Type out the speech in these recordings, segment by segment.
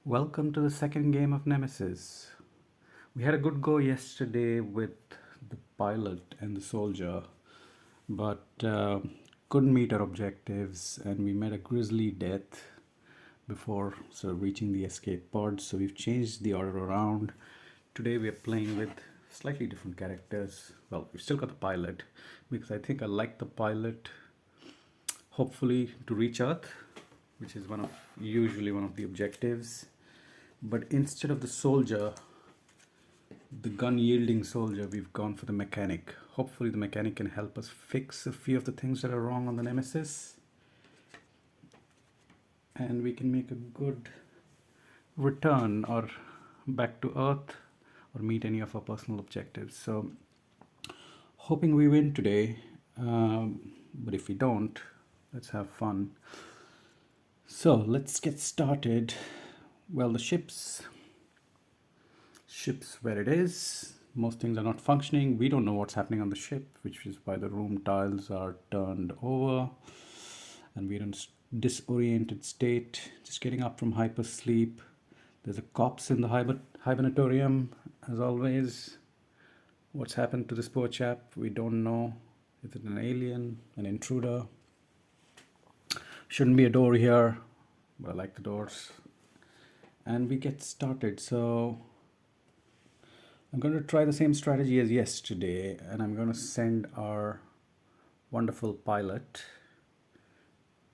Welcome to the second game of Nemesis. We had a good go yesterday with the pilot and the soldier, but couldn't meet our objectives, and we met a grisly death before sort of reaching the escape pod. So we've changed the order around. Today we are playing with slightly different characters. Well, we've still got the pilot because I think I like the pilot. Hopefully to reach Earth, which is usually one of the objectives. But instead of the soldier, the gun yielding soldier, we've gone for the mechanic. Hopefully the mechanic can help us fix a few of the things that are wrong on the Nemesis, and we can make a good return or back to Earth or meet any of our personal objectives. So hoping we win today, but if we don't, let's have fun. So let's get started. Well, the ship's where it is. Most things are not functioning. We don't know what's happening on the ship, which is why the room tiles are turned over and we're in a disoriented state, just getting up from hypersleep. There's a corpse in the hibernatorium, as always. What's happened to this poor chap? We don't know. Is it an alien, an intruder? Shouldn't be a door here, but I like the doors. And we get started. So I'm going to try the same strategy as yesterday, and I'm going to send our wonderful pilot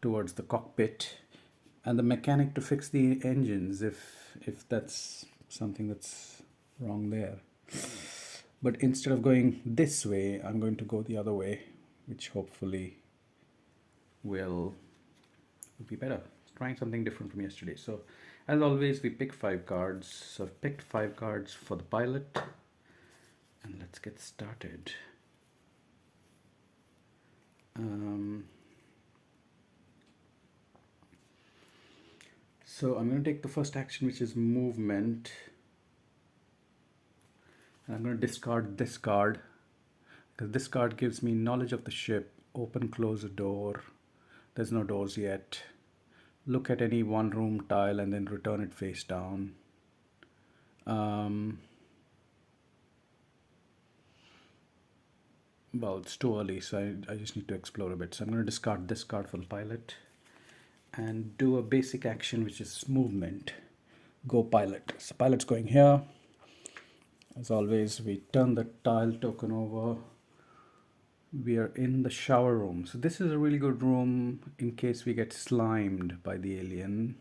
towards the cockpit and the mechanic to fix the engines if that's something that's wrong there. But instead of going this way, I'm going to go the other way, which hopefully will be better. Trying something different from yesterday. So as always, we pick 5 cards. So I've picked 5 cards for the pilot, and let's get started. So I'm going to take the first action, which is movement, and I'm going to discard this card because this card gives me knowledge of the ship. Open, close a door. There's no doors yet. Look at any one room tile and then return it face down. Well, it's too early, so I just need to explore a bit. So I'm going to discard this card for the pilot and do a basic action, which is movement. Go pilot. So pilot's going here. As always, we turn the tile token over. We are in the shower room. So this is a really good room in case we get slimed by the alien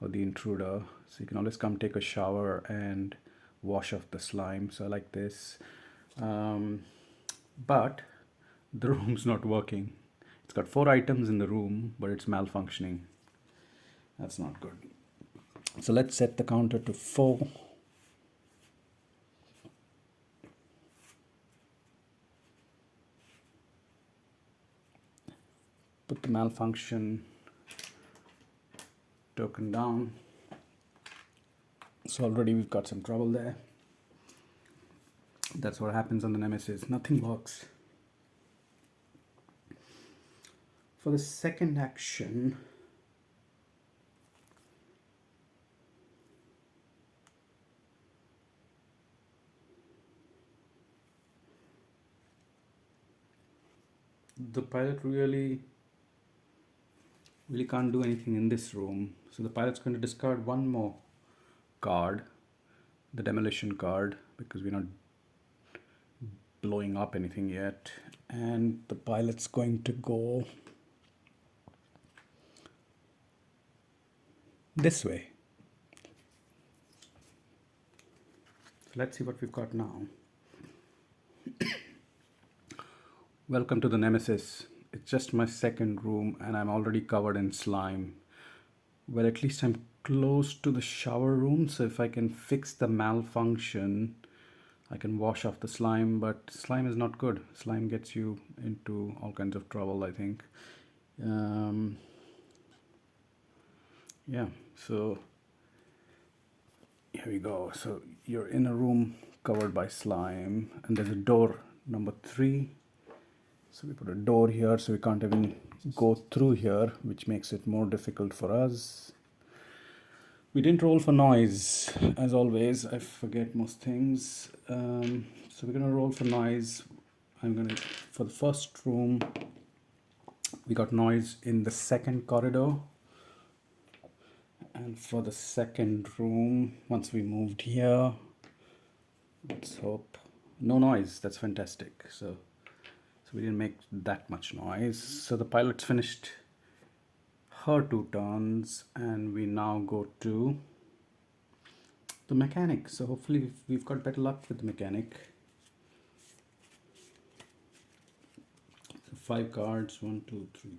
or the intruder. So you can always come take a shower and wash off the slime. So I like this. But the room's not working. It's got 4 items in the room, but it's malfunctioning. That's not good. So let's set the counter to 4. Put the malfunction token down. So already we've got some trouble there. That's what happens on the Nemesis. Nothing works. For the second action, the pilot really can't do anything in this room. So the pilot's going to discard one more card, the demolition card, because we're not blowing up anything yet. And the pilot's going to go this way. So let's see what we've got now. Welcome to the Nemesis. It's just my second room and I'm already covered in slime. Well, at least I'm close to the shower room, so if I can fix the malfunction, I can wash off the slime, but slime is not good. Slime gets you into all kinds of trouble, I think. Yeah, so here we go. So you're in a room covered by slime and there's a door number 3. So we put a door here so we can't even go through here, which makes it more difficult for us. We didn't roll for noise, as always. I forget most things. So we're gonna roll for noise. For the first room, we got noise in the second corridor. And for the second room, once we moved here, let's hope, no noise. That's fantastic. So we didn't make that much noise. So the pilot's finished her 2 turns, and we now go to the mechanic. So hopefully we've got better luck with the mechanic. So 5 cards, 1, 2, 3,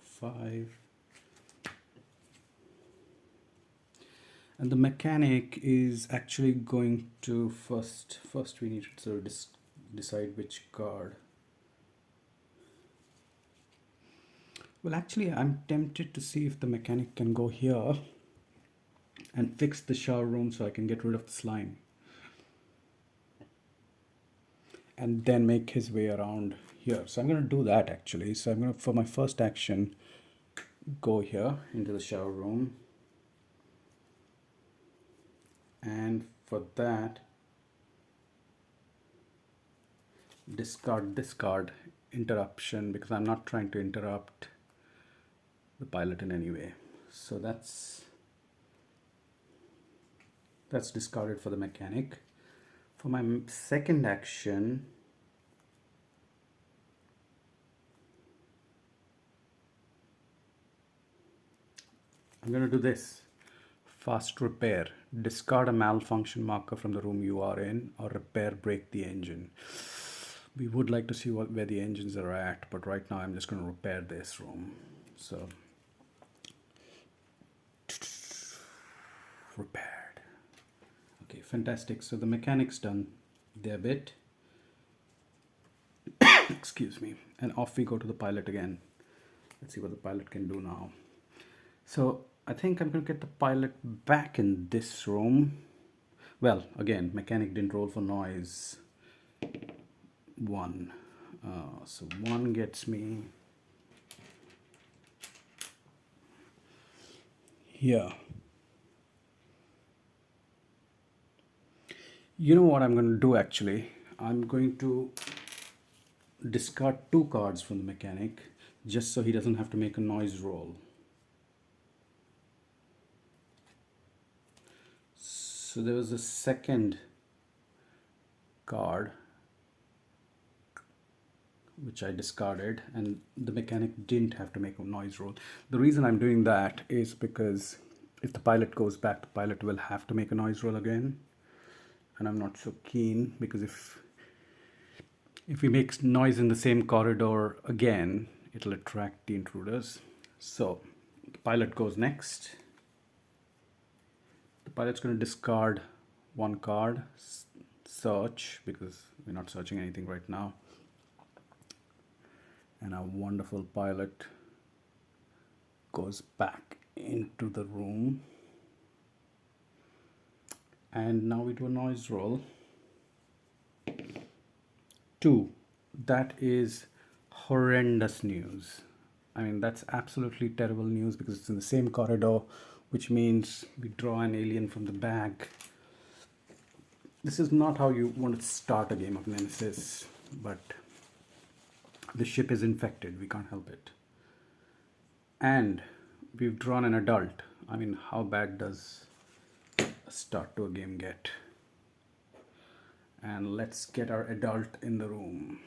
4, 5. And the mechanic is actually going to first we need to sort of decide which card. Well, actually, I'm tempted to see if the mechanic can go here and fix the shower room so I can get rid of the slime. And then make his way around here. So I'm going to do that actually. So I'm going to, for my first action, go here into the shower room. And for that, discard this card, interruption, because I'm not trying to interrupt the pilot in any way. So that's discarded for the mechanic. For my second action, I'm going to do this. Fast repair. Discard a malfunction marker from the room you are in, or repair, break the engine. We would like to see where the engines are at, but right now I'm just going to repair this room. So, repaired. Okay, fantastic. So the mechanic's done their bit. Excuse me. And off we go to the pilot again. Let's see what the pilot can do now. So I think I'm going to get the pilot back in this room. Well, again, mechanic didn't roll for noise. 1. So 1 gets me here. You know what I'm going to do actually? I'm going to discard 2 cards from the mechanic just so he doesn't have to make a noise roll. So there was a second card which I discarded, and the mechanic didn't have to make a noise roll. The reason I'm doing that is because if the pilot goes back, the pilot will have to make a noise roll again. And I'm not so keen, because if he makes noise in the same corridor again, it'll attract the intruders. So the pilot goes next. The pilot's going to discard 1 card, search, because we're not searching anything right now. And our wonderful pilot goes back into the room. And now we do a noise roll. 2. That is horrendous news. I mean, that's absolutely terrible news because it's in the same corridor, which means we draw an alien from the bag. This is not how you want to start a game of Nemesis, but the ship is infected. We can't help it. And we've drawn an adult. I mean, how bad does a start to a game get? And let's get our adult in the room.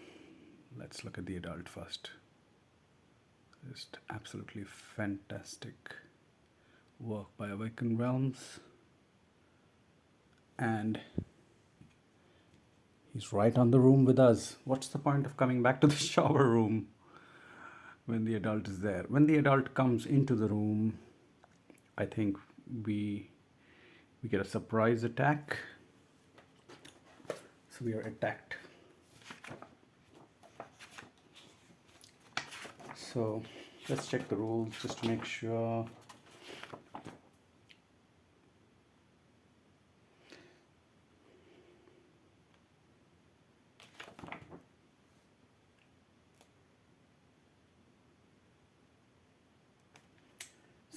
Let's look at the adult first. Just absolutely fantastic work by Awaken Realms. And he's right on the room with us. What's the point of coming back to the shower room when the adult is there? When the adult comes into the room, I think we get a surprise attack. So we are attacked. So let's check the rules just to make sure.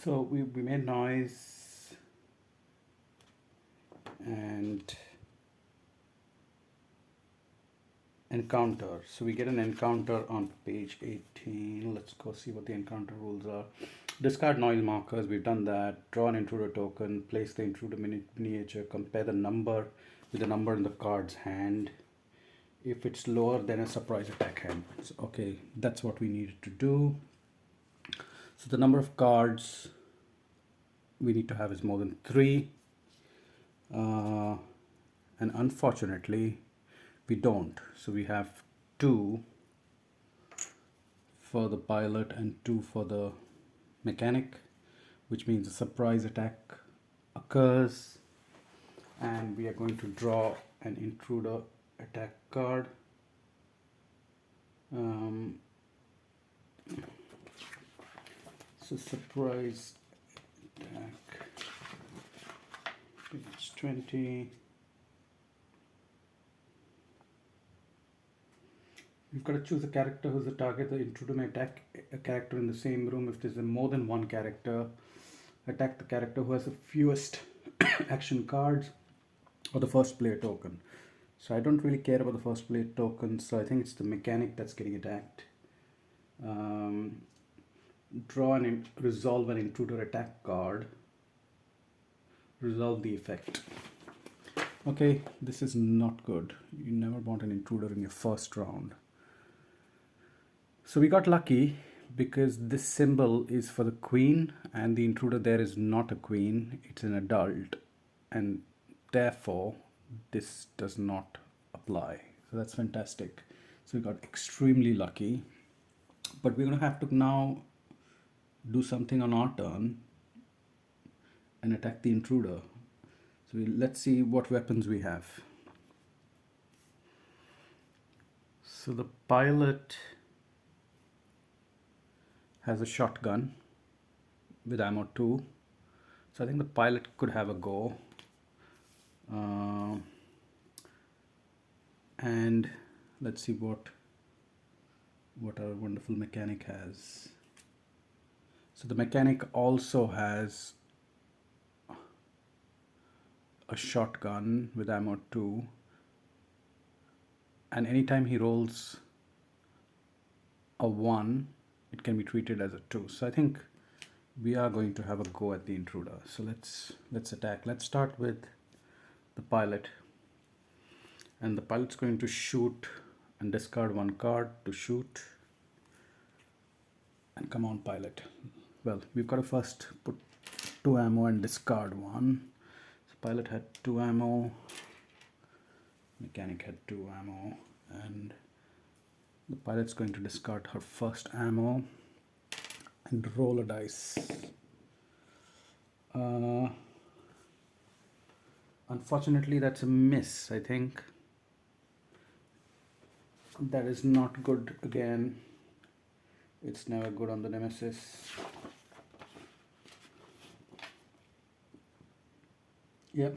So we made noise. and encounter. So we get an encounter on page 18. Let's go see what the encounter rules are. Discard noise markers, we've done that. Draw an intruder token, place the intruder miniature, compare the number with the number in the card's hand. If it's lower, then a surprise attack happens. Okay, that's what we needed to do. So the number of cards we need to have is more than 3. And unfortunately, we don't. So we have 2 for the pilot and 2 for the mechanic, which means a surprise attack occurs, and we are going to draw an intruder attack card. So surprise attack, page 20. You've got to choose a character who's the target. The intruder may attack a character in the same room. If there's more than one character, attack the character who has the fewest action cards or the first player token. So I don't really care about the first player token, so I think it's the mechanic that's getting attacked. Draw and resolve an intruder attack card. Resolve the effect. Okay, this is not good. You never want an intruder in your first round. So we got lucky because this symbol is for the queen, and the intruder there is not a queen, it's an adult, and therefore this does not apply. So that's fantastic. So we got extremely lucky, but we're going to have to now do something on our turn and attack the intruder. So let's see what weapons we have. So the pilot has a shotgun with ammo 2. So I think the pilot could have a go. And let's see what our wonderful mechanic has. So the mechanic also has a shotgun with ammo 2, and anytime he rolls a 1, it can be treated as a 2. So I think we are going to have a go at the intruder. So let's attack. Let's start with the pilot, and the pilot's going to shoot and discard 1 card to shoot. And come on, pilot. Well, we've got to first put 2 ammo and discard 1. So pilot had 2 ammo, mechanic had 2 ammo, and the pilot's going to discard her first ammo and roll a dice. Unfortunately, that's a miss, I think. That is not good again. It's never good on the Nemesis. Yep,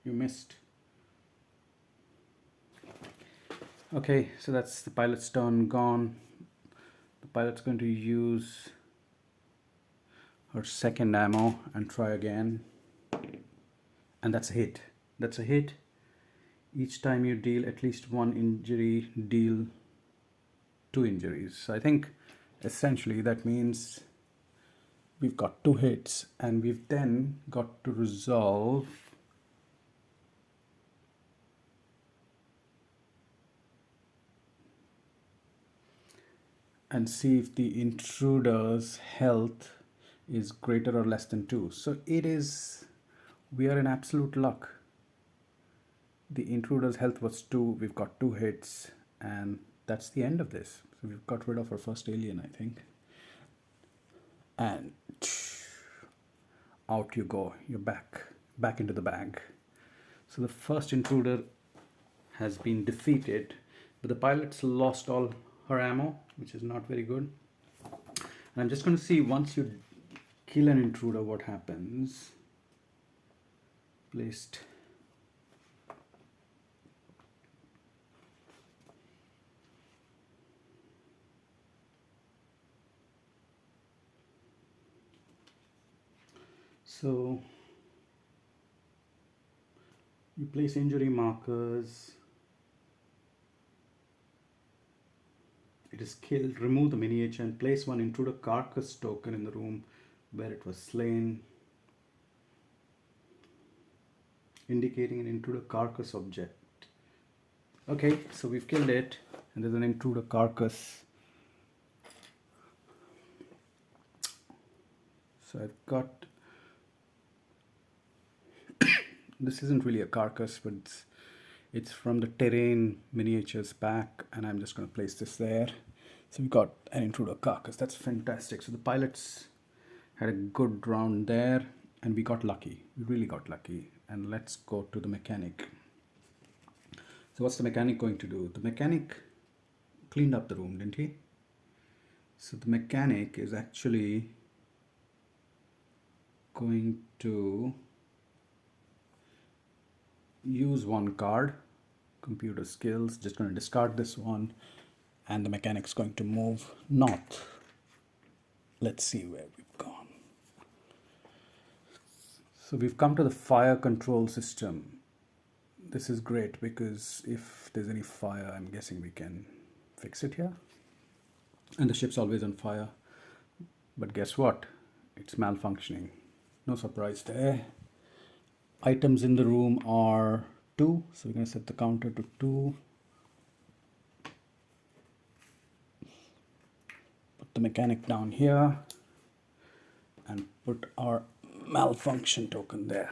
you missed. Okay, so that's the pilot's turn gone. The pilot's going to use her second ammo and try again. And that's a hit. That's a hit. Each time you deal at least 1 injury, deal 2 injuries. So I think essentially that means we've got 2 hits, and we've then got to resolve and see if the intruder's health is greater or less than 2. So it is, we are in absolute luck. The intruder's health was 2, we've got 2 hits, and that's the end of this. So we've got rid of our first alien, I think. And out you go, you're back into the bag. So the first intruder has been defeated, but the pilot's lost all her ammo, which is not very good. And I'm just going to see, once you kill an intruder, what happens. Placed. So You place injury markers. It is killed. Remove the miniature and place one intruder carcass token in the room where it was slain, indicating an intruder carcass object. Okay, so we've killed it, and there's an intruder carcass. So I've got, this isn't really a carcass, but it's from the terrain miniatures pack, and I'm just going to place this there. So we've got an intruder carcass. That's fantastic. So the pilots had a good round there, and we got lucky. We really got lucky. And let's go to the mechanic. So what's the mechanic going to do? The mechanic cleaned up the room, didn't he? So the mechanic is actually going to use one card, computer skills, just going to discard this one, and the mechanic's going to move north. Let's see where we've gone. So we've come to the fire control system. This is great because if there's any fire, I'm guessing we can fix it here. And the ship's always on fire. But guess what? It's malfunctioning. No surprise there. Items in the room are 2. So we're going to set the counter to 2. Put the mechanic down here. And put our malfunction token there.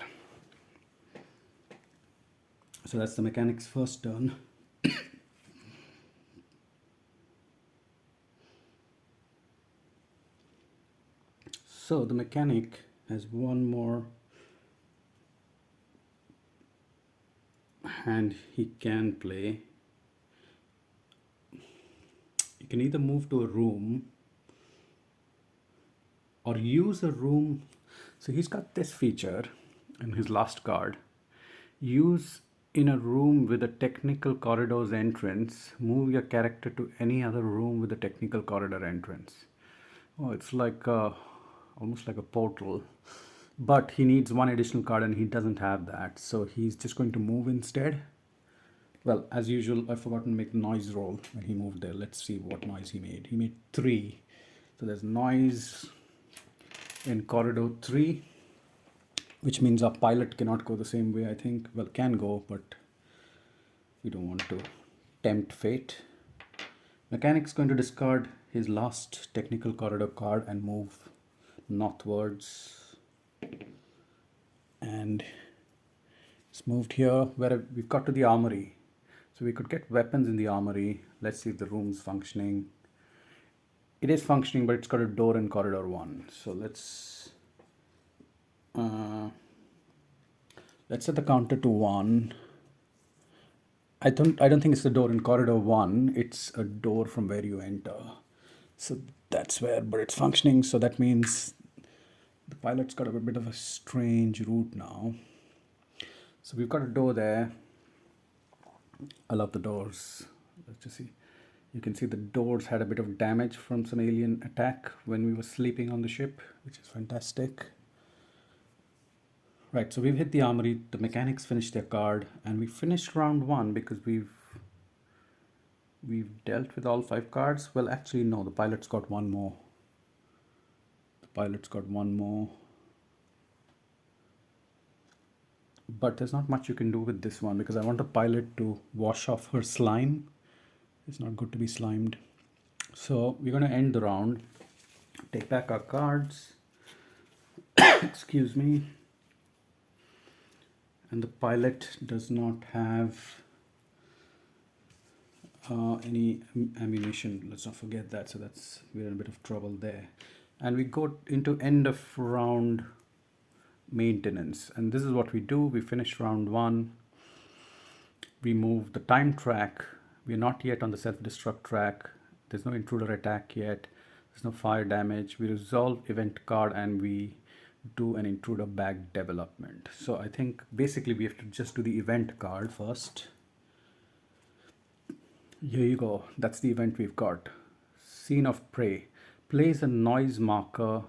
So that's the mechanic's first turn. So the mechanic has one more hand he can play. You can either move to a room or use a room. So he's got this feature in his last card. Use in a room with a technical corridor's entrance, move your character to any other room with a technical corridor entrance. Oh, it's like almost like a portal. But he needs one additional card and he doesn't have that. So he's just going to move instead. Well, as usual, I've forgotten to make the noise roll when he moved there. Let's see what noise he made. He made 3. So there's noise in corridor 3, which means our pilot cannot go the same way, I think. Well, can go, but we don't want to tempt fate. Mechanic's going to discard his last technical corridor card and move northwards. And it's moved here where we've got to the armory. So we could get weapons in the armory. Let's see if the room's functioning. It is functioning, but it's got a door in corridor 1. So let's set the counter to 1. I don't think it's the door in corridor 1. It's a door from where you enter. So that's where, but it's functioning. So that means the pilot's got a bit of a strange route now. So we've got a door there. I love the doors. Let's just see. You can see the doors had a bit of damage from some alien attack when we were sleeping on the ship, which is fantastic. Right, so we've hit the armory, the mechanics finished their card, and we finished round 1 because we've dealt with all 5 cards. Well, actually, no, the pilot's got one more. But there's not much you can do with this one because I want the pilot to wash off her slime. It's not good to be slimed. So we're going to end the round. Take back our cards. Excuse me. And the pilot does not have any ammunition. Let's not forget that. So we're in a bit of trouble there. And we go into end of round maintenance. And this is what we do. We finish round 1. We move the time track. We're not yet on the self-destruct track. There's no intruder attack yet. There's no fire damage. We resolve event card and we do an intruder bag development. So I think basically we have to just do the event card first. Here you go. That's the event we've got. Scene of prey. Place a noise marker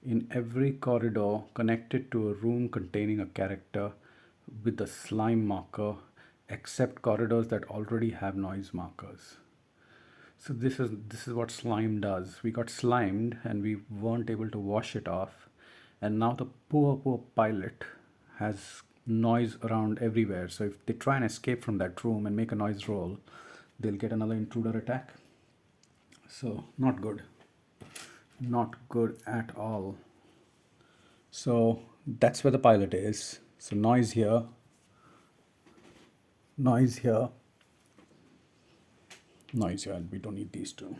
in every corridor connected to a room containing a character with the slime marker, except corridors that already have noise markers. So this is what slime does. We got slimed and we weren't able to wash it off, and now the poor pilot has noise around everywhere. So if they try and escape from that room and make a noise roll, they'll get another intruder attack. So not good. Not good at all. So that's where the pilot is. So noise here, noise here, noise here, and we don't need these two.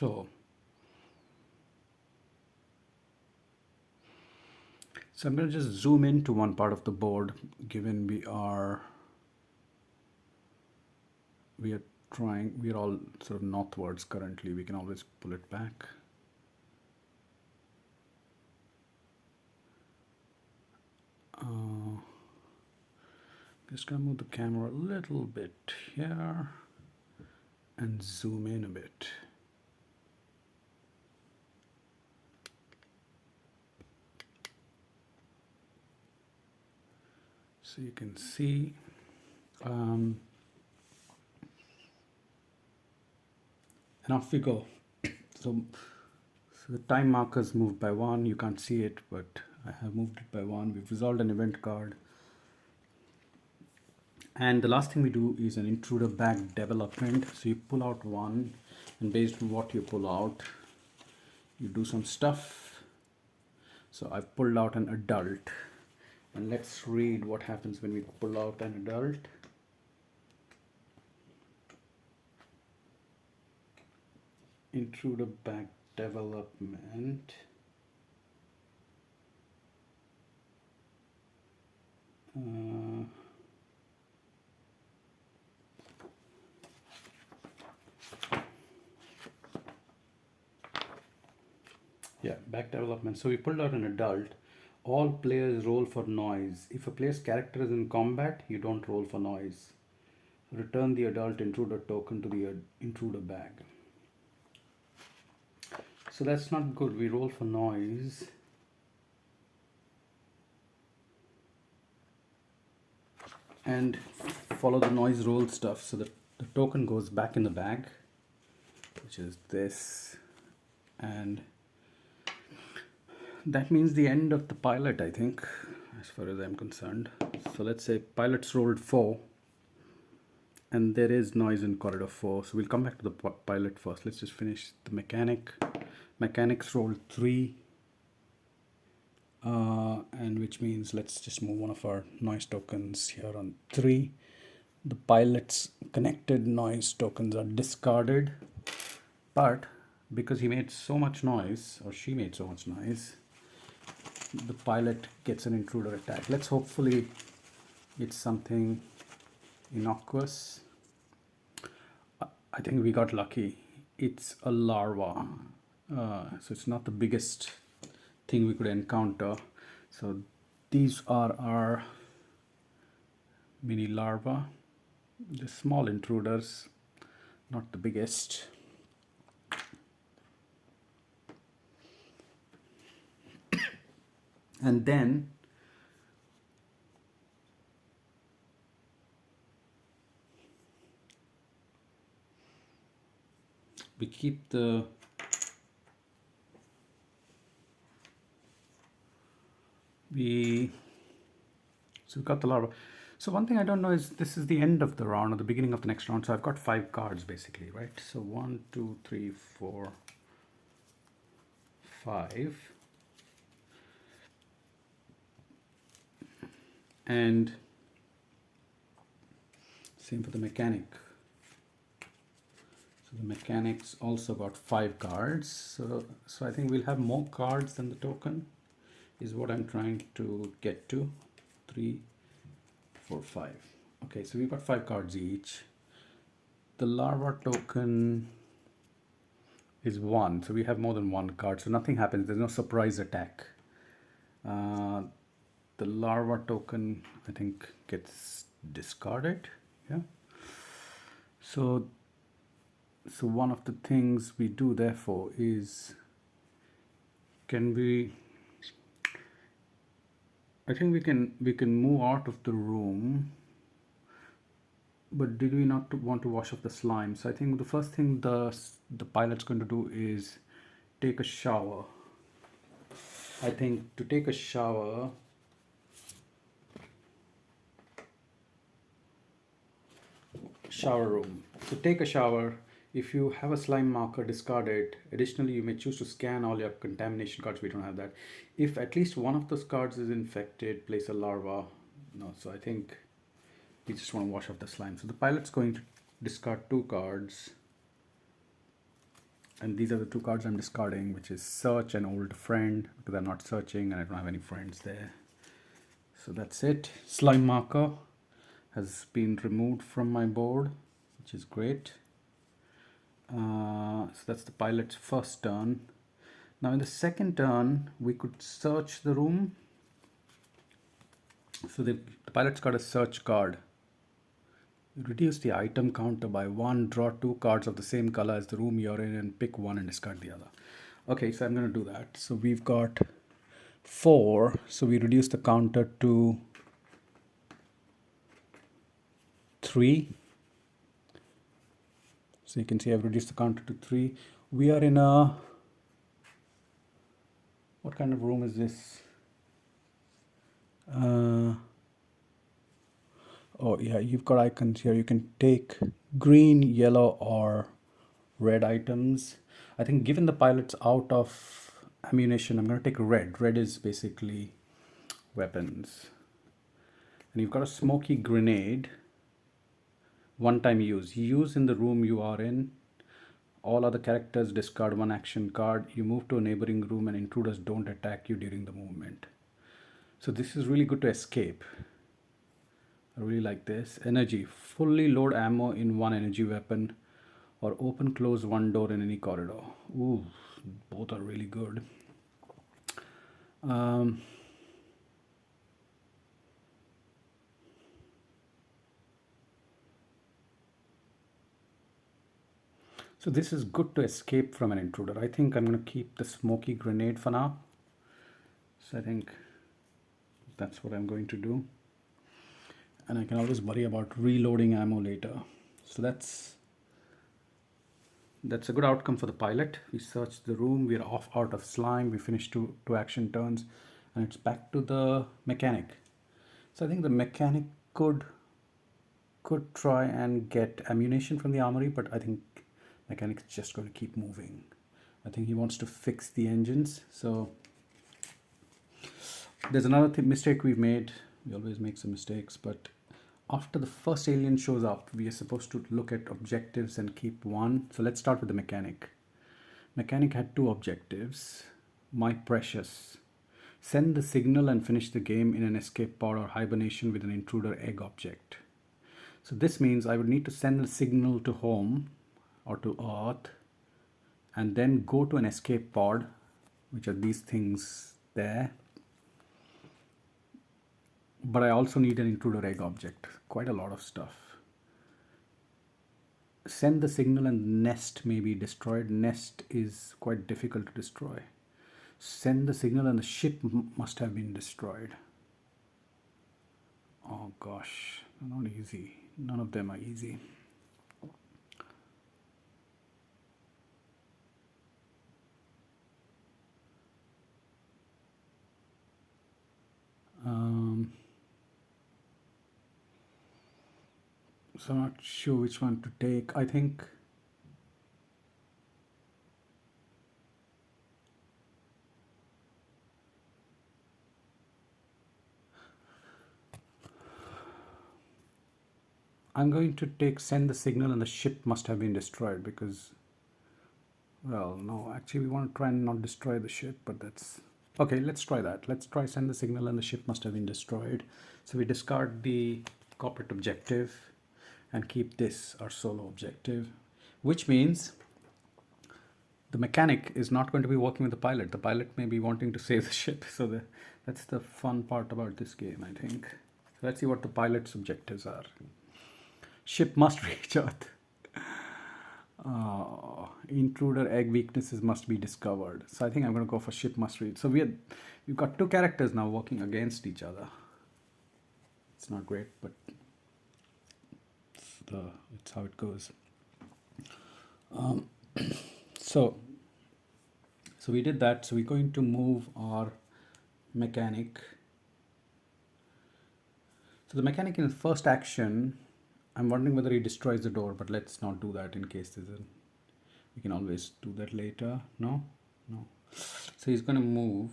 So I'm going to just zoom into one part of the board, given we are trying, we are all sort of northwards currently. We can always pull it back. Just gonna move the camera a little bit here and zoom in a bit. So you can see and off we go. So the time markers moved by one. You can't see it, but I have moved it by one. We've resolved an event card. And the last thing we do is an intruder bag development. So you pull out one, and based on what you pull out, you do some stuff. So I've pulled out an adult. And let's read what happens when we pull out an adult. Intruder bag development. Yeah, back development. So we pulled out an adult. All players roll for noise. If a player's character is in combat, you don't roll for noise. Return the adult intruder token to the intruder bag. So that's not good. We roll for noise. And follow the noise roll stuff so that the token goes back in the bag, which is this. And that means the end of the pilot, I think, as far as I'm concerned. So let's say pilots rolled 4 and there is noise in corridor 4. So we'll come back to the pilot first. Let's just finish the mechanic. Mechanics rolled 3, and which means let's just move one of our noise tokens here on 3. The pilot's connected noise tokens are discarded, but because he made so much noise, or she made so much noise, the pilot gets an intruder attack. Let's hopefully it's something innocuous. I think we got lucky. It's a larva. So it's not the biggest thing we could encounter. So these are our mini larvae, the small intruders, not the biggest. And then we keep the so we got the larva. So one thing I don't know is this is the end of the round or the beginning of the next round. So I've got 5 cards basically, right? So 1, 2, 3, 4, 5. And same for the mechanic. So the mechanics also got 5 cards. So I think we'll have more cards than the token is what I'm trying to get to. 3, 4, 5. Okay, so we've got 5 cards each. The larva token is 1, so we have more than 1 card, so nothing happens. There's no surprise attack. The larva token, I think, gets discarded. Yeah. So one of the things we do therefore is, can we I think we can move out of the room, but did we not want to wash off the slime? So I think the first thing the pilot's going to do is take a shower. I think to take a shower, shower room. To take a shower, if you have a slime marker, discard it. Additionally, you may choose to scan all your contamination cards. We don't have that. If at least one of those cards is infected, place a larva. No, so I think we just want to wash off the slime. So the pilot's going to discard 2 cards. And these are the 2 cards I'm discarding, which is search and old friend, because I'm not searching and I don't have any friends there. So that's it. Slime marker has been removed from my board, which is great. So that's the pilot's first turn. Now in the second turn, we could search the room. So the pilot's got a search card. Reduce the item counter by 1, draw 2 cards of the same color as the room you're in and pick one and discard the other. Okay, so I'm going to do that. So we've got 4, so we reduce the counter to 3. So you can see I've reduced the counter to 3. We are in a... What kind of room is this? Oh yeah, you've got icons here. You can take green, yellow, or red items. I think given the pilot's out of ammunition, I'm going to take red. Red is basically weapons. And you've got a smoky grenade. One-time use. Use in the room you are in. All other characters discard 1 action card. You move to a neighboring room and intruders don't attack you during the movement. So this is really good to escape. I really like this. Energy. Fully load ammo in 1 energy weapon or open close 1 door in any corridor. Ooh, both are really good. So this is good to escape from an intruder. I think I'm going to keep the smoky grenade for now. So I think that's what I'm going to do. And I can always worry about reloading ammo later. So that's a good outcome for the pilot. We searched the room, we're out of slime, we finished two action turns, and it's back to the mechanic. So I think the mechanic could try and get ammunition from the armory, but I think mechanic's just going to keep moving. I think he wants to fix the engines. So there's another mistake we've made. We always make some mistakes, but after the first alien shows up, we are supposed to look at objectives and keep 1. So let's start with the mechanic. Mechanic had 2 objectives. My precious. Send the signal and finish the game in an escape pod or hibernation with an intruder egg object. So this means I would need to send the signal to home or to Earth and then go to an escape pod, which are these things there. But I also need an intruder egg object. Quite a lot of stuff. Send the signal and nest may be destroyed. Nest is quite difficult to destroy. Send the signal and the ship must have been destroyed. Oh gosh, not easy. None of them are easy. So I'm not sure which one to take. I think I'm going to take send the signal and the ship must have been destroyed because, well, no, actually we want to try and not destroy the ship, but that's okay. Let's try that. Let's try send the signal and the ship must have been destroyed. So we discard the corporate objective and keep this our solo objective, which means the mechanic is not going to be working with the pilot. The pilot may be wanting to save the ship. So that's the fun part about this game, I think. So let's see what the pilot's objectives are. Ship must reach Earth. Intruder egg weaknesses must be discovered. So I think I'm going to go for ship must read. So we've got two characters now working against each other. It's not great, but it's how it goes. So we did that. So we're going to move our mechanic. So the mechanic in his first action, I'm wondering whether he destroys the door, but let's not do that in case there's a... We can always do that later. No? No. So he's going to move.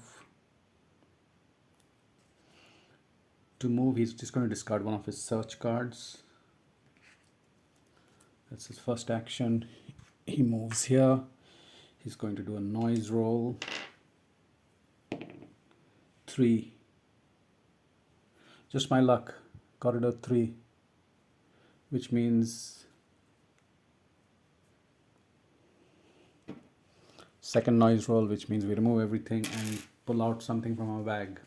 To move, he's just going to discard one of his search cards. That's his first action. He moves here. He's going to do a noise roll. 3. Just my luck. Corridor 3. Which means second noise roll, which means we remove everything and pull out something from our bag.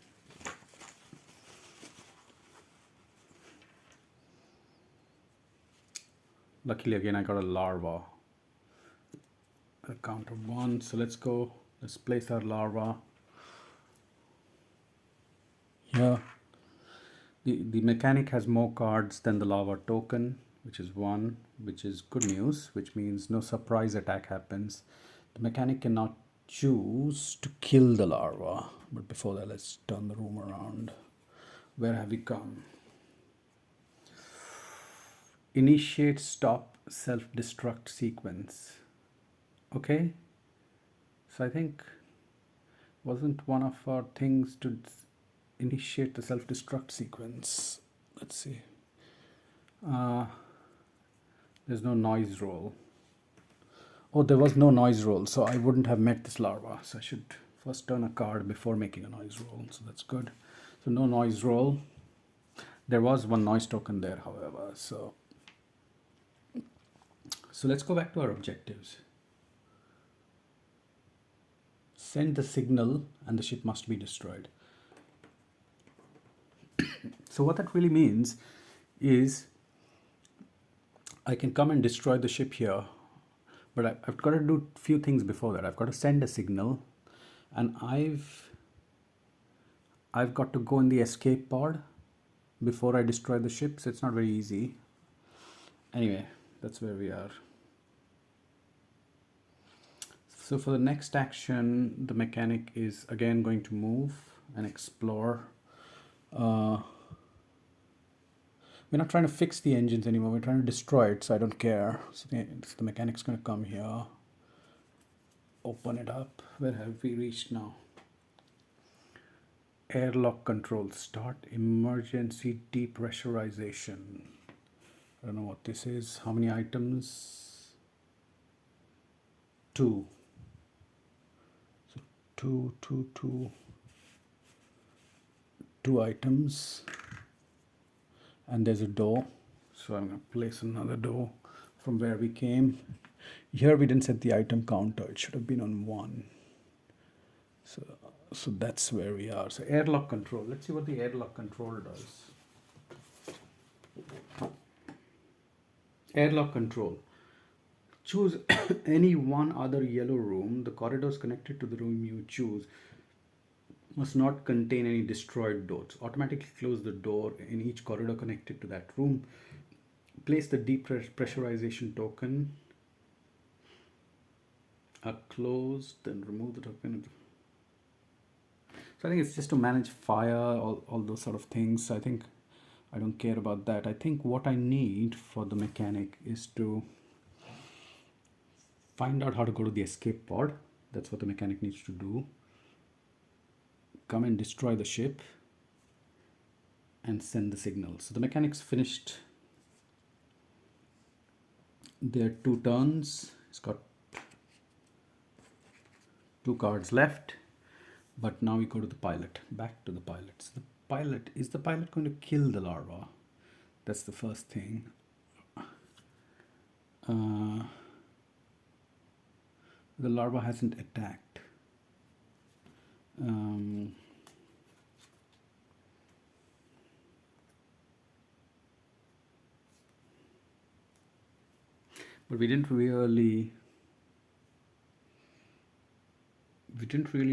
Luckily again I got a larva. A count of 1. So let's go. Let's place our larva here. The mechanic has more cards than the larva token, which is 1, which is good news, which means no surprise attack happens. The mechanic cannot choose to kill the larva. But before that, let's turn the room around. Where have we come? Initiate stop self-destruct sequence. Okay. So I think wasn't one of our things to initiate the self-destruct sequence. Let's see. There's no noise roll. Oh, there was no noise roll, so I wouldn't have met this larva. So I should first turn a card before making a noise roll. So that's good. So no noise roll. There was one noise token there, however. So let's go back to our objectives. Send the signal and the ship must be destroyed. So what that really means is I can come and destroy the ship here, but I've got to do a few things before that. I've got to send a signal, and I've got to go in the escape pod before I destroy the ship, so it's not very easy. Anyway, that's where we are. So for the next action, the mechanic is again going to move and explore. We're not trying to fix the engines anymore. We're trying to destroy it, so I don't care. So the mechanic's going to come here. Open it up. Where have we reached now? Airlock control. Start emergency depressurization. I don't know what this is. How many items? 2. So 2 items. And there's a door, so I'm going to place another door from where we came. Here we didn't set the item counter. It should have been on 1. So that's where we are. So airlock control. Let's see what the airlock control does. Airlock control. Choose any one other yellow room. The corridors connected to the room you choose must not contain any destroyed doors. Automatically close the door in each corridor connected to that room. Place the depressurization token. Closed, then remove the token. So I think it's just to manage fire, all those sort of things. So I think I don't care about that. I think what I need for the mechanic is to find out how to go to the escape pod. That's what the mechanic needs to do. Come and destroy the ship and send the signal. So the mechanic's finished their 2 turns. It's got 2 cards left, but now we go to the pilot. Back to the pilot. So the pilot, is the pilot going to kill the larva? That's the first thing. The larva hasn't attacked. But we didn't really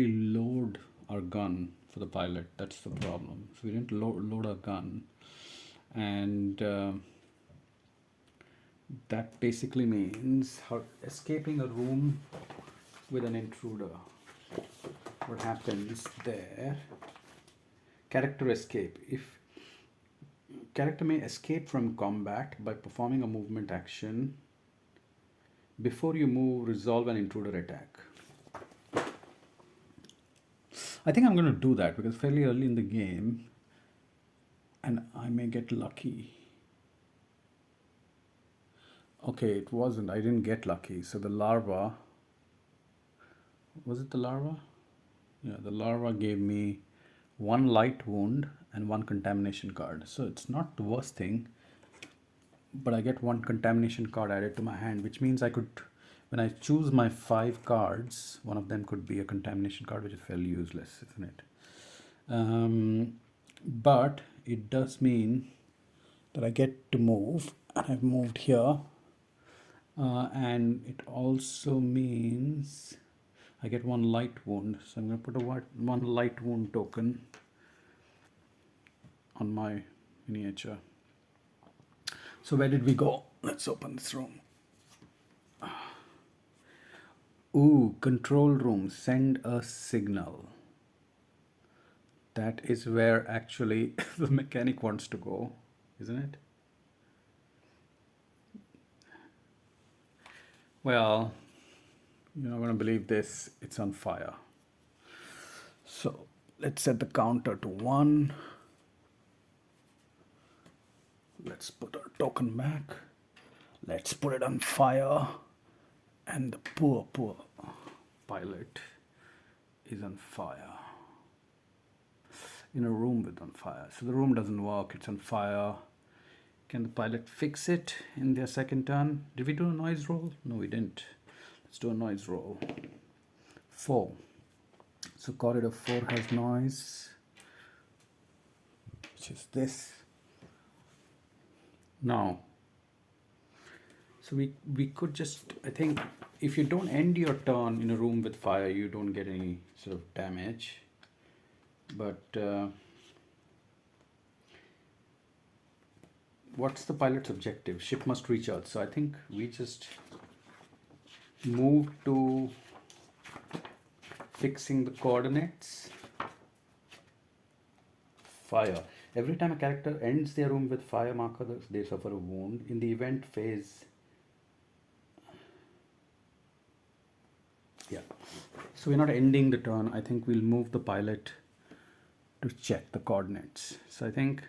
load our gun for the pilot. That's the problem. So we didn't load our gun, and that basically means escaping a room with an intruder. What happens there? Character escape. If character may escape from combat by performing a movement action. Before you move, resolve an intruder attack. I think I'm going to do that because fairly early in the game, and I may get lucky. Okay, it wasn't. I didn't get lucky. So the larva, was it the larva? Yeah, the larva gave me one light wound and one contamination card. So it's not the worst thing, but I get one contamination card added to my hand, which means I could, when I choose my 5 cards, one of them could be a contamination card, which is fairly useless, isn't it? But it does mean that I get to move, and I've moved here. And it also means I get one light wound. So I'm going to put one light wound token on my miniature. So where did we go? Let's open this room. Ooh, control room, send a signal. That is where actually the mechanic wants to go, isn't it? Well, you're not going to believe this. It's on fire. So let's set the counter to 1. Let's put our token back. Let's put it on fire. And the poor pilot is on fire. In a room with on fire. So the room doesn't work. It's on fire. Can the pilot fix it in their second turn? Did we do a noise roll? No, we didn't. Let's do a noise roll. 4. So corridor 4 has noise, which is this. Now, so we could just, I think, if you don't end your turn in a room with fire, you don't get any sort of damage. But what's the pilot's objective? Ship must reach Earth. So I think we just move to fixing the coordinates. Fire. Every time a character ends their room with fire marker, they suffer a wound. In the event phase, yeah. So we're not ending the turn. I think we'll move the pilot to check the coordinates. So I think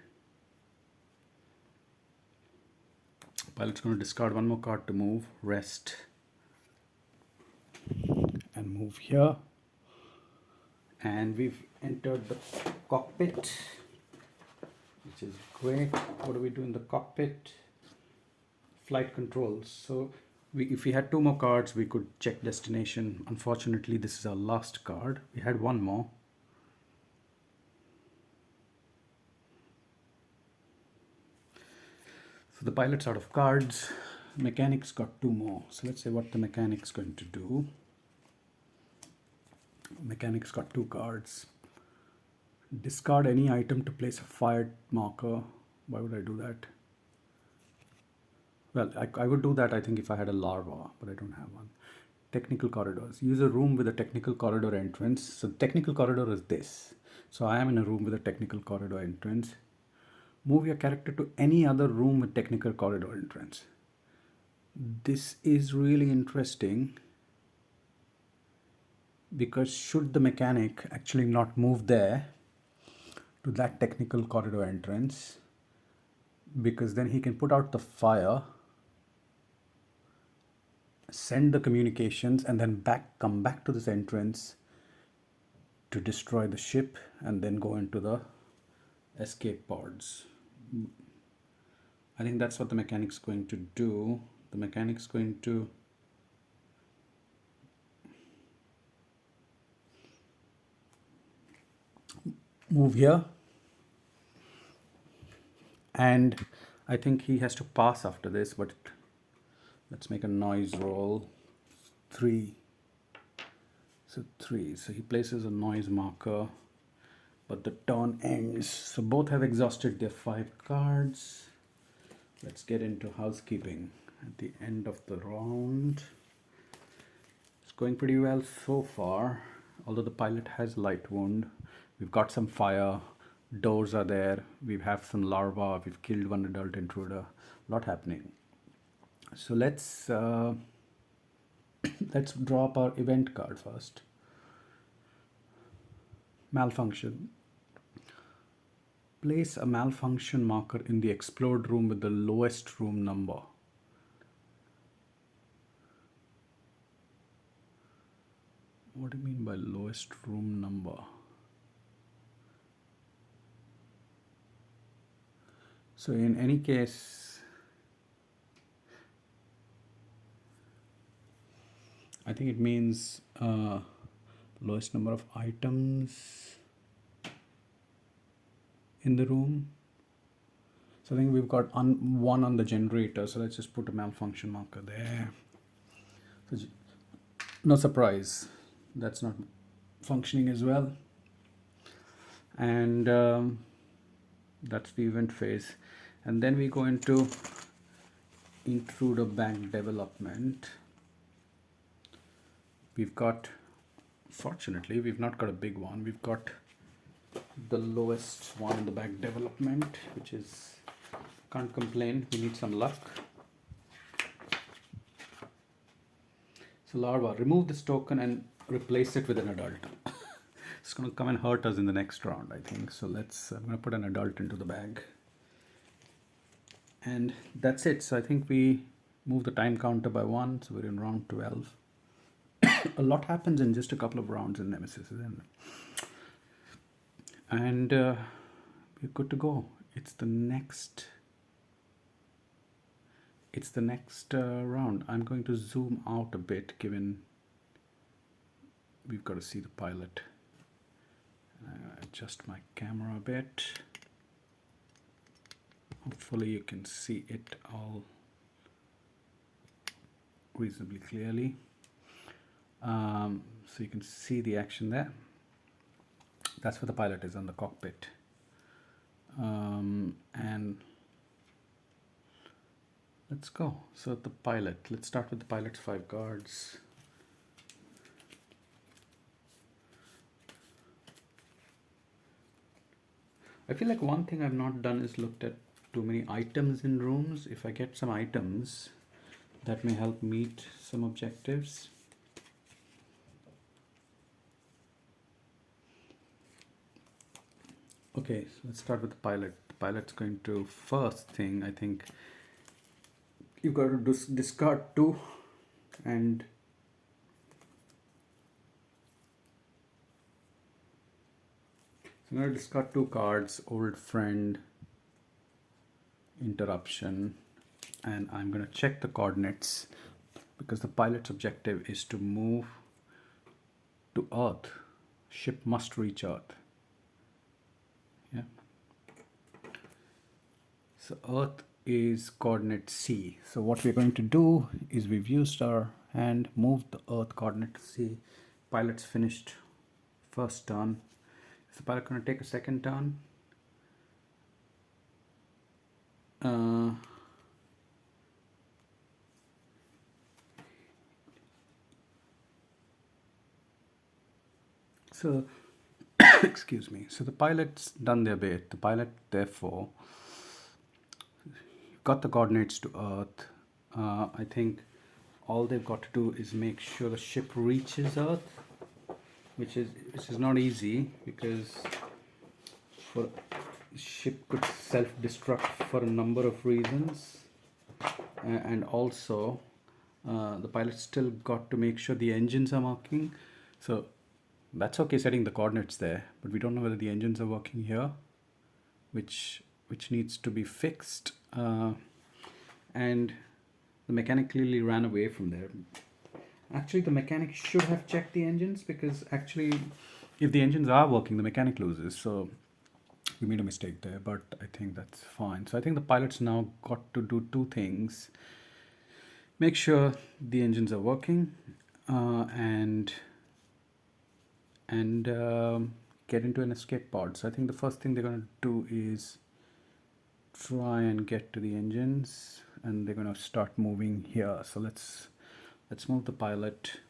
pilot's going to discard one more card to move, rest, and move here. And we've entered the cockpit, which is great. What do we do in the cockpit? Flight controls. So if we had 2 more cards, we could check destination. Unfortunately, this is our last card. We had 1 more. So the pilot's out of cards. Mechanic's got 2 more. So let's say what the mechanic's going to do. Mechanic's got 2 cards. Discard any item to place a fired marker. Why would I do that? Well, I would do that, I think, if I had a larva, but I don't have one. Technical corridors. Use a room with a technical corridor entrance. So the technical corridor is this. So I am in a room with a technical corridor entrance. Move your character to any other room with technical corridor entrance. This is really interesting because should the mechanic actually not move there to that technical corridor entrance, because then he can put out the fire, send the communications, and then come back to this entrance to destroy the ship and then go into the escape pods. I think that's what the mechanic's going to do. The mechanic's going to move here, and I think he has to pass after this, but Let's make a noise roll. 3. So 3. So he places a noise marker, but the turn ends. So both have exhausted their 5 cards. Let's get into housekeeping at the end of the round. It's going pretty well so far, although the pilot has light wound. We've got some fire, doors are there, we have some larvae, we've killed one adult intruder, a lot happening. So let's let's draw up our event card first. Malfunction. Place a malfunction marker in the explode room with the lowest room number. What do you mean by lowest room number? So in any case, I think it means lowest number of items in the room. So I think we've got one on the generator, so let's just put a malfunction marker there. So no surprise, that's not functioning as well. And that's the event phase. And then we go into intruder bank development. We've got, fortunately, we've not got a big one. We've got the lowest one in the bank development, which is, can't complain, we need some luck. So larva, remove this token and replace it with an adult. It's going to come and hurt us in the next round, I think. So let's, I'm going to put an adult into the bag. And that's it. So I think we move the time counter by 1. So we're in round 12. A lot happens in just a couple of rounds in Nemesis, isn't it? And we're good to go. It's the next round. I'm going to zoom out a bit, given we've got to see the pilot. Adjust my camera a bit. Hopefully you can see it all reasonably clearly. So you can see the action there. That's where the pilot is, on the cockpit. And let's go. So the pilot, let's start with the pilot's 5 cards. I feel like one thing I've not done is looked at too many items in rooms. If I get some items, that may help meet some objectives. Okay, so let's start with the pilot. The pilot's going to, first thing, I think, you've got to discard 2 and so I'm going to discard 2 cards, Old Friend, Interruption, and I'm going to check the coordinates because the pilot's objective is to move to Earth. Ship must reach Earth. Yeah. So Earth is coordinate C. So what we're going to do is we've used our hand, moved the Earth coordinate to C. Pilot's finished first turn. Is the pilot going to take a second turn? So, excuse me. So the pilot's done their bit. The pilot, therefore, got the coordinates to Earth. I think all they've got to do is make sure the ship reaches Earth, which is not easy because the ship could self-destruct for a number of reasons, and also the pilot still got to make sure the engines are working. So that's okay setting the coordinates there, but we don't know whether the engines are working here, which needs to be fixed. And the mechanic clearly ran away from there. Actually, the mechanic should have checked the engines, because actually, if the engines are working, the mechanic loses. So we made a mistake there, but I think that's fine. So I think the pilot's now got to do 2 things. make sure the engines are working, and get into an escape pod. So I think the first thing they're going to do is try and get to the engines, and they're going to start moving here. So let's move the pilot.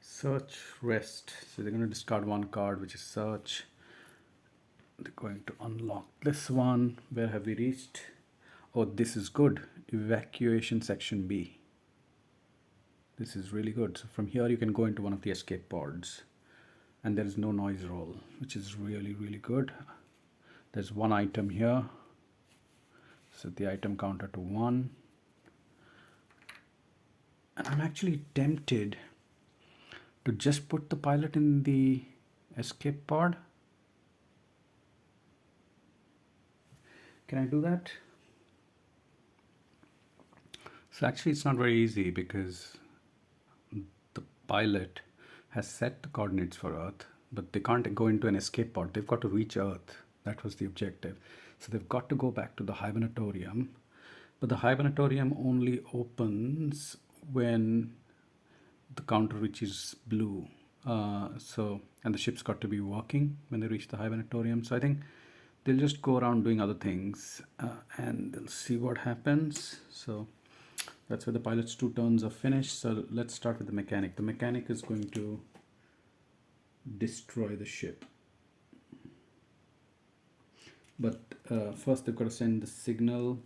Search, rest. So they're going to discard one card, which is search. They're going to unlock this one. Where have we reached? Oh, this is good. Evacuation section B. This is really good. So from here you can go into one of the escape pods, and there is no noise roll, which is really, really good. There's one item here. Set the item counter to 1. And I'm actually tempted to just put the pilot in the escape pod. Can I do that? So actually it's not very easy, because the pilot has set the coordinates for Earth, but they can't go into an escape pod. They've got to reach Earth. That was the objective. So they've got to go back to the hibernatorium, but the hibernatorium only opens when the counter reaches blue. And the ship's got to be working when they reach the hibernatorium. So I think they'll just go around doing other things, and they'll see what happens. So that's where the pilot's 2 turns are finished. So let's start with the mechanic. The mechanic is going to destroy the ship. But first they've got to send the signal.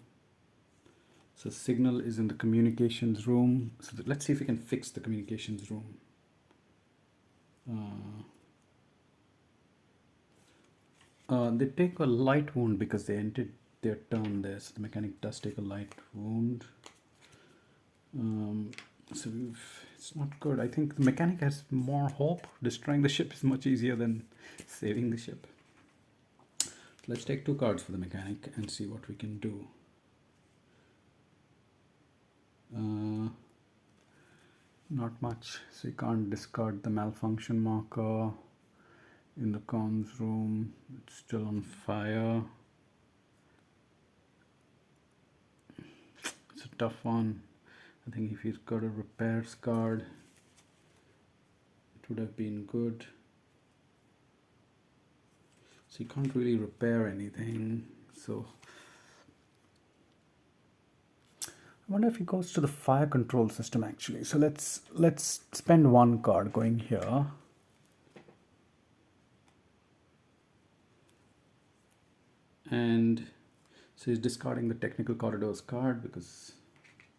So signal is in the communications room. So let's see if we can fix the communications room. They take a light wound because they ended their turn there. So the mechanic does take a light wound. So it's not good. I think the mechanic has more hope. Destroying the ship is much easier than saving the ship. Let's take 2 cards for the mechanic and see what we can do. Not much. So you can't discard the malfunction marker in the comms room. It's still on fire. It's a tough one. I think if he's got a repairs card, it would have been good. So you can't really repair anything. So I wonder if he goes to the fire control system actually. So let's spend 1 card going here. And so he's discarding the technical corridors card because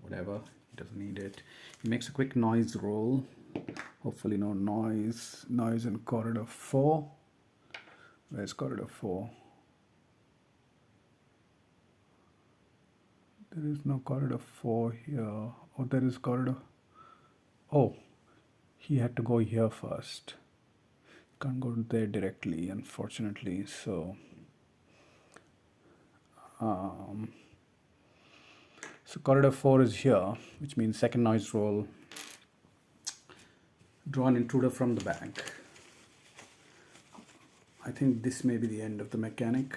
whatever, he doesn't need it. He makes a quick noise roll. Hopefully no noise. Noise in corridor 4. Where's corridor 4? There is no corridor 4 here. Oh, there is corridor. Oh, he had to go here first. Can't go there directly, unfortunately. So corridor 4 is here, which means second noise roll. Draw an intruder from the bag. I think this may be the end of the mechanic.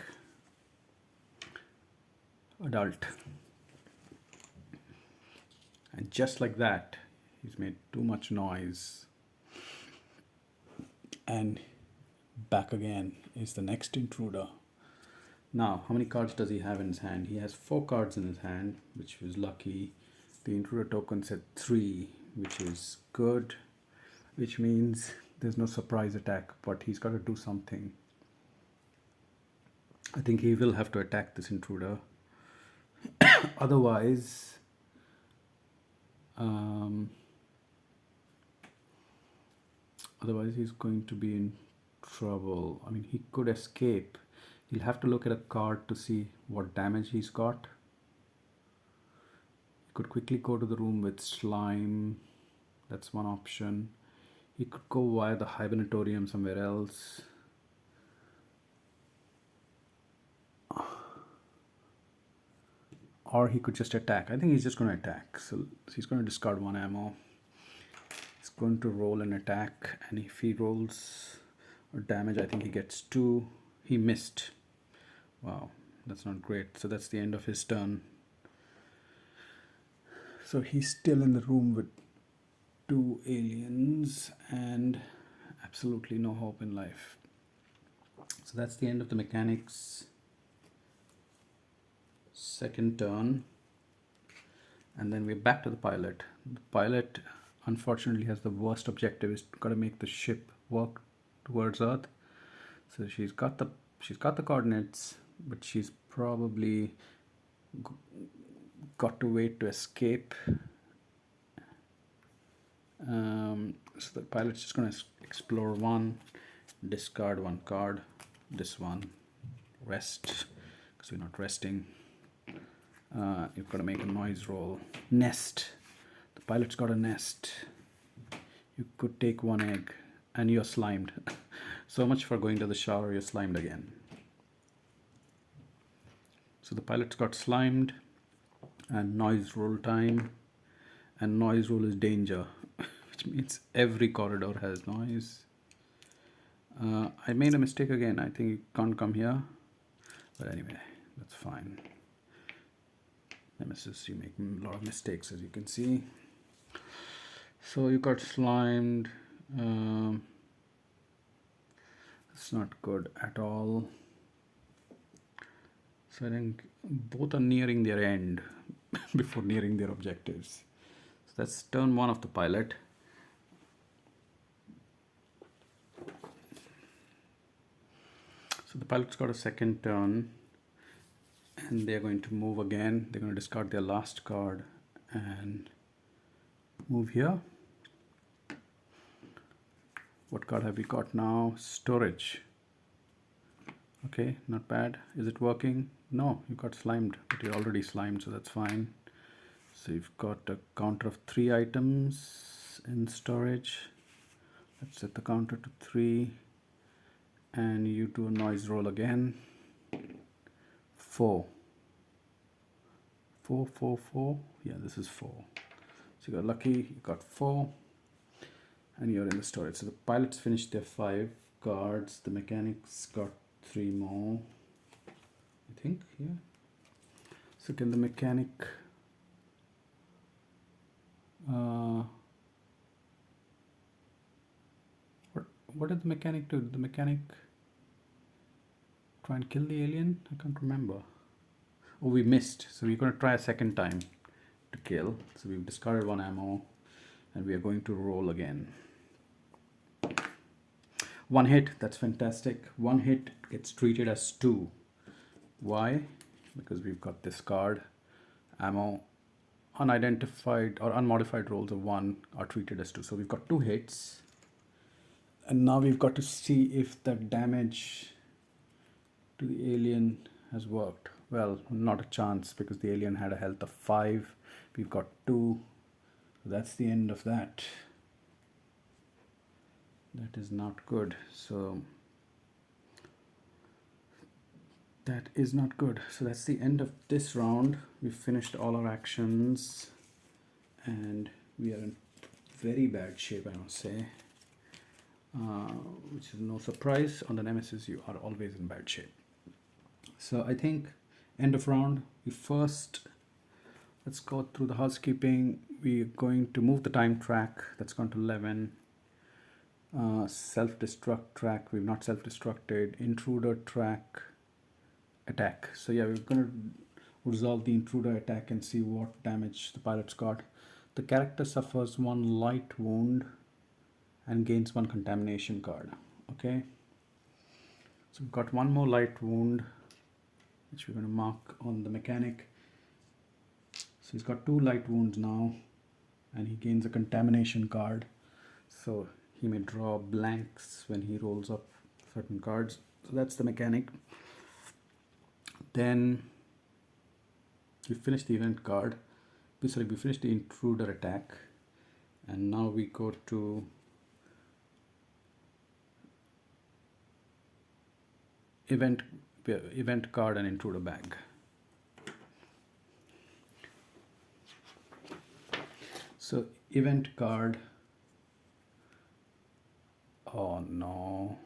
Adult. And just like that, he's made too much noise. And back again is the next intruder. Now, how many cards does he have in his hand? He has 4 cards in his hand, which was lucky. The intruder token said 3, which is good, which means there's no surprise attack, but he's got to do something. I think he will have to attack this intruder. Otherwise, he's going to be in trouble. I mean, he could escape. He'll have to look at a card to see what damage he's got. He could quickly go to the room with slime. That's one option. He could go via the hibernatorium somewhere else. Or he could just attack. I think he's just going to attack. So he's going to discard 1 ammo. He's going to roll an attack, and if he rolls a damage, I think he gets 2. He missed. Wow, that's not great. So that's the end of his turn. So he's still in the room with two aliens and absolutely no hope in life. So that's the end of the mechanics second turn. And then we're back to the pilot. The pilot unfortunately has the worst objective. Is got to make the ship work towards Earth. So she's got the coordinates, but she's probably got to wait to escape. So the pilot's just going to explore one, discard one card, this one, rest, because we're not resting. You've got to make a noise roll. Nest. The pilot's got a nest. You could take one egg and you're slimed. So much for going to the shower, you're slimed again. So the pilot's got slimed and noise roll time. And noise roll is danger, which means every corridor has noise. I made a mistake again. I think you can't come here. But anyway, that's fine. Nemesis, you make a lot of mistakes, as you can see. So you got slimed. It's not good at all. So I think both are nearing their end before nearing their objectives. So that's turn one of the pilot. So the pilot's got a second turn and they're going to move again. They're going to discard their last card and move here. What card have we got now? Storage. Okay, not bad. Is it working? No, you got slimed, but you're already slimed, so that's fine. So you've got a counter of 3 items in storage. Let's set the counter to 3. And you do a noise roll again. 4. 4, 4, 4. Yeah, this is 4. So you got lucky, you got 4. And you're in the storage. So the pilots finished their 5 cards. The mechanics got 3 more, I think. Yeah. So can the mechanic what did the mechanic do? Did the mechanic try and kill the alien? I can't remember. Oh, we missed. So we're going to try a second time to kill. So we've discarded 1 ammo and we are going to roll again. 1 hit, that's fantastic. 1 hit gets treated as 2. Why? Because we've got this card. Ammo, unidentified or unmodified rolls of 1 are treated as 2. So we've got 2 hits. And now we've got to see if that damage to the alien has worked. Well, not a chance because the alien had a health of 5. We've got 2. So that's the end of that. That is not good. So that is not good. So that's the end of this round. We've finished all our actions and we are in very bad shape, I must say. Which is no surprise. On the Nemesis, you are always in bad shape. So I think end of round, let's go through the housekeeping. We're going to move the time track. That's gone to 11. Self-destruct track, we've not self-destructed. Intruder track, attack. So yeah, we're going to resolve the intruder attack and see what damage the pilot's got. The character suffers 1 light wound and gains 1 contamination card. Okay, so we've got 1 more light wound which we're going to mark on the mechanic. So he's got 2 light wounds now and he gains a contamination card. So he may draw blanks when he rolls up certain cards. So that's the mechanic. Then we finished the event card. We finished the intruder attack. And now we go to event card and intruder bag. So event card. Oh no.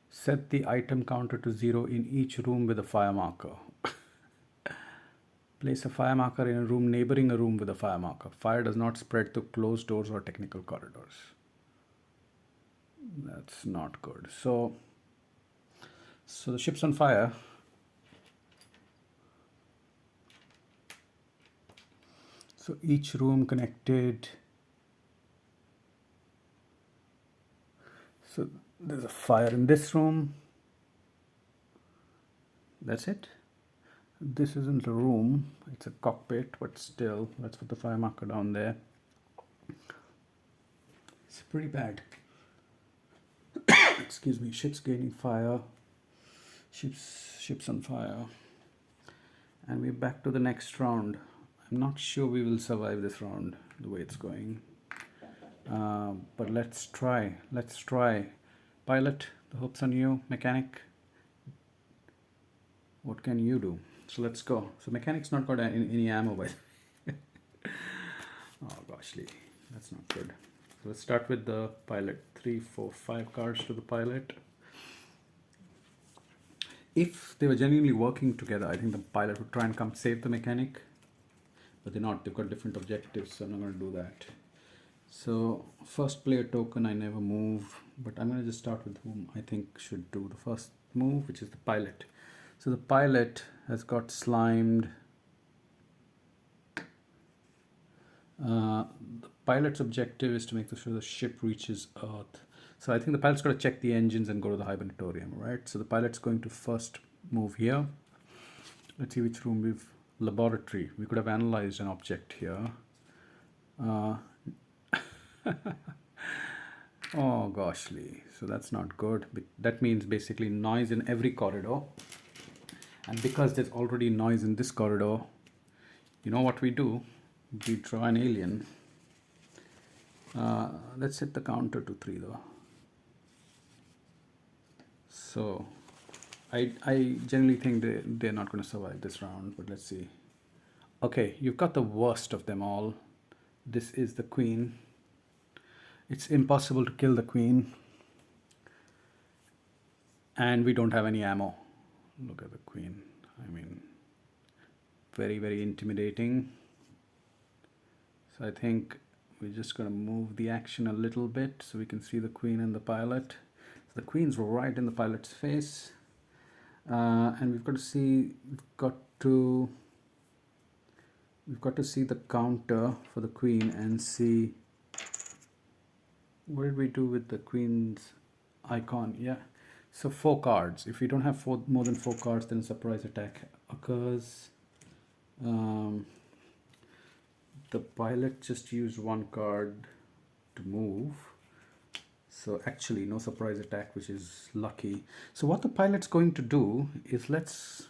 Set the item counter to 0 in each room with a fire marker. Place a fire marker in a room neighboring a room with a fire marker. Fire does not spread through closed doors or technical corridors. That's not good. So the ship's on fire. So each room connected. So there's a fire in this room. That's it. This isn't a room, it's a cockpit, but still, let's put the fire marker down there. It's pretty bad. Excuse me. Ship's gaining fire. Ship's on fire. And we're back to the next round. I'm not sure we will survive this round the way it's going. But let's try. Let's try. Pilot, the hope's on you. Mechanic, what can you do? So let's go. So mechanic's not got any ammo by. Oh goshly, that's not good. So let's start with the pilot. 3, 4, 5 cards to the pilot. If they were genuinely working together, I think the pilot would try and come save the mechanic. But they're not. They've got different objectives, so I'm not going to do that. So first player token, I never move. But I'm going to just start with whom I think should do the first move, which is the pilot. So the pilot has got slimed. The pilot's objective is to make sure the ship reaches Earth. So I think the pilot's got to check the engines and go to the hibernatorium, right? So the pilot's going to first move here. Let's see which room we've... Laboratory. We could have analyzed an object here. Oh goshly. So that's not good. That means basically noise in every corridor. And because there's already noise in this corridor, you know what we do? We draw an alien. Let's set the counter to 3 though. So I generally think they're not going to survive this round, but let's see. Okay, you've got the worst of them all. This is the queen. It's impossible to kill the queen. And we don't have any ammo. Look at the queen. I mean, very, very intimidating. So I think we're just going to move the action a little bit so we can see the queen and the pilot. So the queen's right in the pilot's face. And we've got to see the counter for the queen and see what did we do with the queen's icon. Yeah, so 4 cards. If we don't have more than 4 cards, then a surprise attack occurs. The pilot just used 1 card to move, so actually no surprise attack, which is lucky. So what the pilot's going to do is, let's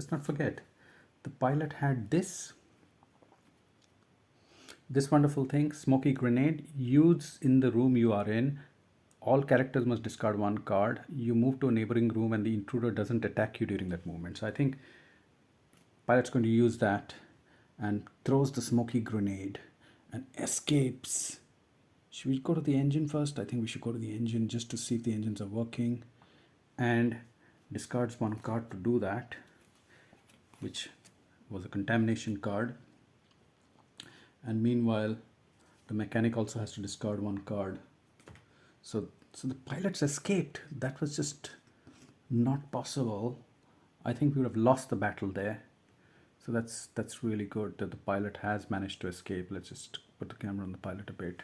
not forget, the pilot had this wonderful thing, smoky grenade. Used in the room you are in. All characters must discard 1 card. You move to a neighboring room and the intruder doesn't attack you during that movement. So I think pilot's going to use that and throws the smoky grenade and escapes. Should we go to the engine first? I think we should go to the engine just to see if the engines are working, and discards 1 card to do that, which was a contamination card. And meanwhile, the mechanic also has to discard 1 card. So the pilots escaped. That was just not possible. I think we would have lost the battle there. So that's really good that the pilot has managed to escape. Let's just put the camera on the pilot a bit.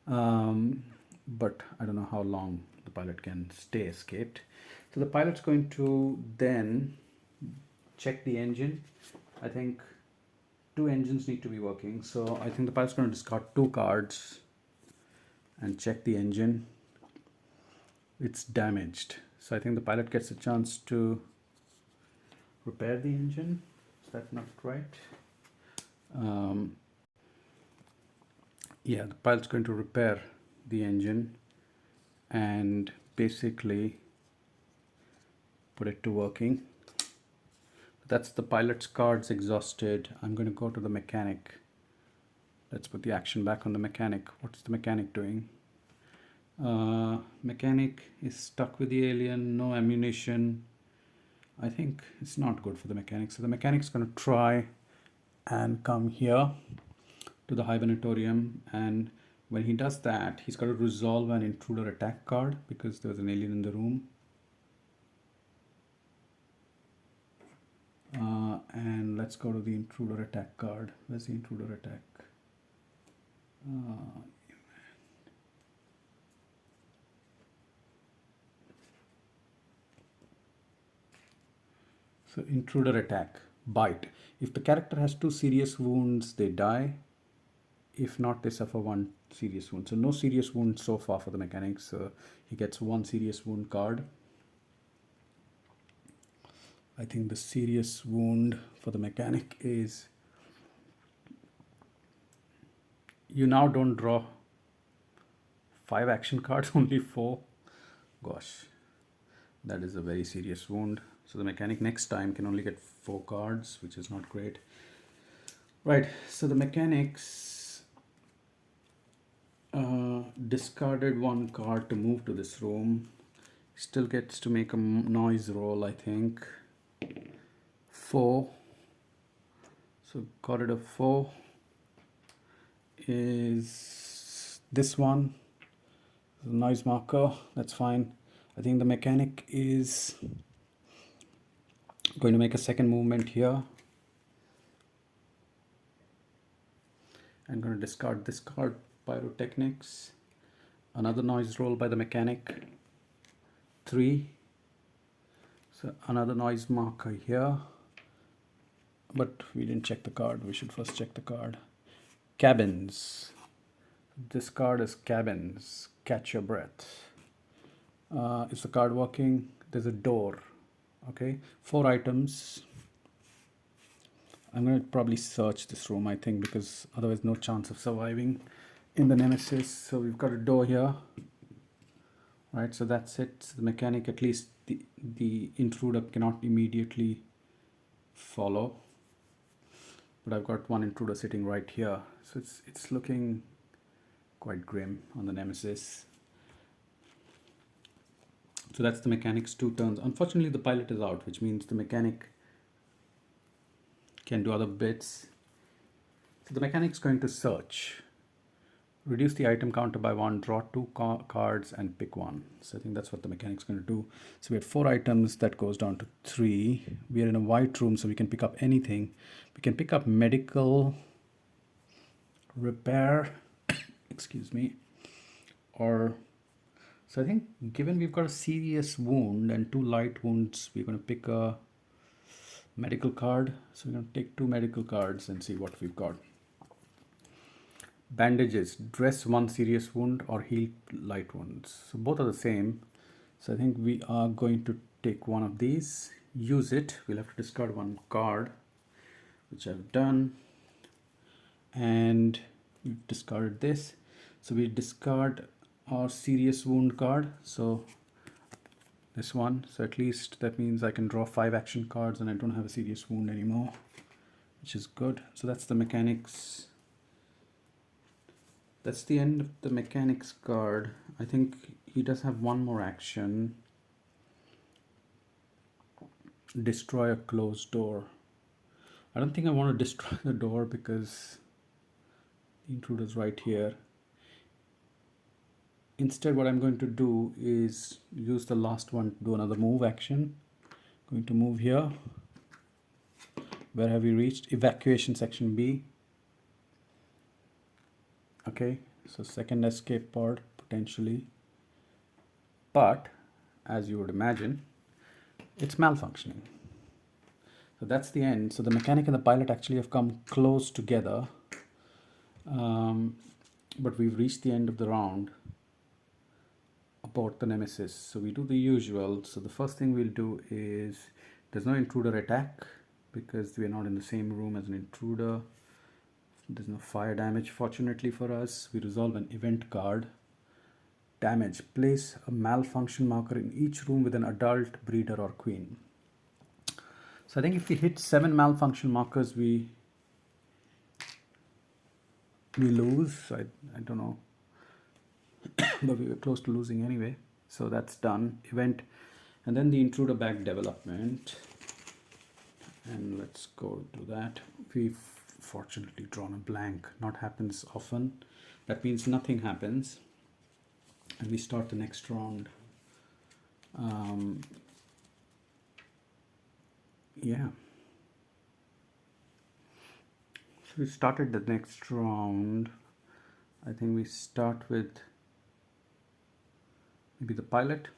But I don't know how long the pilot can stay escaped. So the pilot's going to then check the engine. I think 2 engines need to be working. So I think the pilot's going to discard 2 cards and check the engine. It's damaged. So I think the pilot gets a chance to repair the engine. Is that not right? Yeah, the pilot's going to repair the engine and basically put it to working. That's the pilot's cards exhausted. I'm going to go to the mechanic. Let's put the action back on the mechanic. What's the mechanic doing? Mechanic is stuck with the alien, no ammunition. I think it's not good for the mechanic. So the mechanic's going to try and come here to the hibernatorium, and when he does that, he's got to resolve an intruder attack card because there's an alien in the room. And let's go to the intruder attack card. Where's the intruder attack? So intruder attack, bite. If the character has 2 serious wounds, they die. If not, they suffer 1 serious wound. So no serious wounds so far for the mechanics. So he gets 1 serious wound card. I think the serious wound for the mechanic is you now don't draw 5 action cards, only 4. Gosh, that is a very serious wound. So the mechanic next time can only get 4 cards, which is not great. Right, so the mechanics discarded 1 card to move to this room. Still gets to make a noise roll, I think. 4. So corridor 4 is this one. The noise marker, that's fine. I think the mechanic is going to make a second movement here. I'm going to discard this card, Pyrotechnics. Another noise roll by the mechanic. 3. So another noise marker here. But we didn't check the card. We should first check the card. Cabins. This card is Cabins. Catch your breath. Is the card working? There's a door. Okay, 4 items. I'm going to probably search this room, I think, because otherwise no chance of surviving in the Nemesis. So we've got a door here. Right, so that's it. So the mechanic, at least the intruder cannot immediately follow. But I've got 1 intruder sitting right here. So it's looking quite grim on the Nemesis. So that's the mechanic's 2 turns. Unfortunately, the pilot is out, which means the mechanic can do other bits. So the mechanic's going to search. Reduce the item counter by 1, draw 2 cards and pick 1. So I think that's what the mechanic's going to do. So we had 4 items, that goes down to 3. We are in a white room, so we can pick up anything. We can pick up medical, repair, excuse me, or... So I think given we've got a serious wound and 2 light wounds, we're going to pick a medical card. So we're going to take 2 medical cards and see what we've got. Bandages, dress 1 serious wound or heal light wounds. So both are the same. So I think we are going to take one of these, use it. We'll have to discard 1 card, which I've done. And we've discarded this. So we discard our serious wound card. So this one. So at least that means I can draw 5 action cards and I don't have a serious wound anymore, which is good. So that's the mechanics. That's the end of the mechanics card. I think he does have 1 more action. Destroy a closed door. I don't think I want to destroy the door because the intruder's right here. Instead, what I'm going to do is use the last one to do another move action. Going to move here. Where have we reached? Evacuation section B. Okay, so second escape pod potentially. But as you would imagine, it's malfunctioning. So that's the end. So the mechanic and the pilot actually have come close together. But we've reached the end of the round. Abort the Nemesis. So we do the usual. So the first thing we'll do is there's no intruder attack because we're not in the same room as an intruder. There's no fire damage, fortunately for us. We resolve an event card. Damage. Place a malfunction marker in each room with an adult, breeder, or queen. So I think if we hit 7 malfunction markers, we lose. I don't know. But we were close to losing anyway. So that's done. Event. And then the intruder back development. And let's go to that. We fortunately drawn a blank. Not happens often. That means nothing happens. And we start the next round. Yeah. So we started the next round. I think we start with maybe the pilot.